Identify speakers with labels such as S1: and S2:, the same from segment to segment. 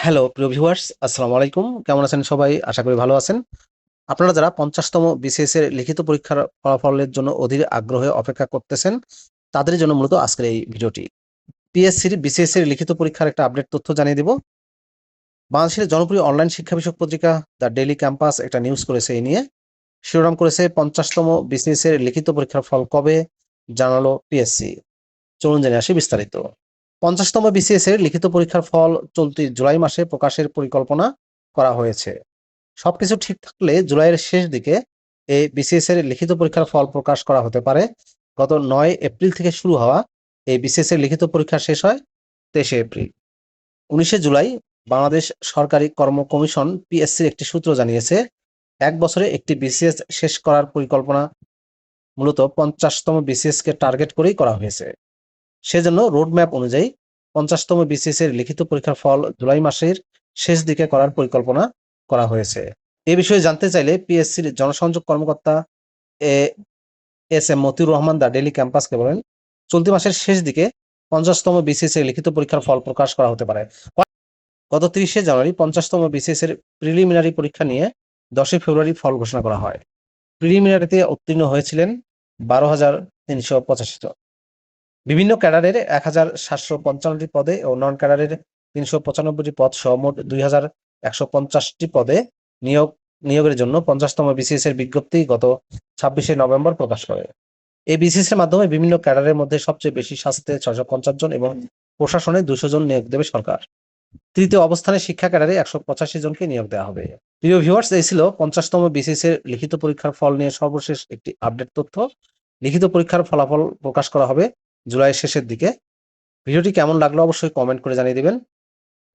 S1: Hello প্রিয় viewers, আসসালামু আলাইকুম। কেমন আছেন সবাই? আশা করি ভালো আছেন। আপনারা যারা ৫০তম বিসিএস এর লিখিত পরীক্ষার ফলাফলের জন্য অধীর আগ্রহে অপেক্ষা করতেছেন, তাদের জন্য মূলত আজকের এই ভিডিওটি। পিএসসির বিসিএস এর লিখিত পরীক্ষার একটা আপডেট তথ্য জানিয়ে দিব। বাংলাদেশের জনপ্রিয় অনলাইন শিক্ষা বিষয়ক পত্রিকা দ্য ডেইলি ক্যাম্পাস একটা নিউজ করেছে এই নিয়ে। শিরোনাম করেছে ৫০তম বিসিএস এর লিখিত পরীক্ষার ফল কবে জানালো পিএসসি। চলুন জেনে আসি বিস্তারিত। ৫০তম বিসিএস এর লিখিত পরীক্ষার ফল চলতি জুলাই মাসে প্রকাশের পরিকল্পনা করা হয়েছে। সবকিছু ঠিক থাকলে জুলাইয়ের শেষ দিকে এই বিসিএস এর লিখিত পরীক্ষার ফল প্রকাশ করা হতে পারে। গত ৯ এপ্রিল থেকে শুরু হওয়া এই বিসিএস এর লিখিত পরীক্ষা শেষ হয় ২৩ এপ্রিল। ১৯ জুলাই বাংলাদেশ সরকারি কর্ম কমিশন পিএসসির একটি সূত্র জানিয়েছে, ১ বছরে একটি বিসিএস শেষ করার পরিকল্পনা মূলত ৫০তম বিসিএস কে টার্গেট করেই করা হয়েছে। সেজন্য রোডম্যাপ অনুযায়ী ৫০তম বিসিএস এর লিখিত পরীক্ষার ফল জুলাই মাসের শেষ দিকে করার পরিকল্পনা করা হয়েছে। এ বিষয়ে জানতে চাইলে পিএসসির জনসংযোগ কর্মকর্তা A S M Motiur Rahman the Daily ক্যাম্পাসকে বলেন, চলতি মাসের শেষ দিকে ৫০তম বিসিএস এর লিখিত পরীক্ষার ফল প্রকাশ করা হতে পারে। গত ৩০শে জানুয়ারি ৫০তম বিসিএস এর প্রিলিমিনারি পরীক্ষা নিয়ে ১০ ফেব্রুয়ারি ফল ঘোষণা করা হয়। প্রিলিমিনারিতে উত্তীর্ণ হয়েছিলেন ১২,৩৮৫ জন। বিভিন্ন ক্যাডারের ১,৭৫৫টি পদে ও নন ক্যাডারের ৩৯৫টি পদ সহ মোট ২,১৫০টি পদে নিয়োগের জন্য ৫০তম বিসিএস এর বিজ্ঞপ্তি গত ২৬শে নভেম্বর প্রকাশ করে। এই বিসিএস এর মাধ্যমে বিভিন্ন ক্যাডারের মধ্যে সবচেয়ে বেশি স্বাস্থ্যে ৬৫০ জন এবং প্রশাসনে ২০০ জন নিয়োগ দেবে সরকার। তৃতীয় অবস্থানে শিক্ষা ক্যাডারে ১৮৫ জনকে নিয়োগ দেওয়া হবে। প্রিয় ভিউয়ার্স, এই ছিল ৫০তম বিসিএস এর লিখিত পরীক্ষার ফল নিয়ে সর্বশেষ একটি আপডেট তথ্য। লিখিত পরীক্ষার ফলাফল প্রকাশ করা হবে জুলাইয়ের শেষের দিকে। ভিডিওটি কেমন লাগলো অবশ্যই কমেন্ট করে জানিয়ে দিবেন।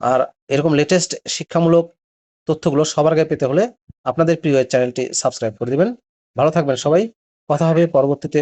S1: আর এরকম লেটেস্ট শিক্ষামূলক তথ্যগুলো সবার আগে পেতে হলে আপনাদের প্রিয় চ্যানেলটি সাবস্ক্রাইব করে দিবেন। ভালো থাকবেন সবাই। কথা হবে পরবর্তীতে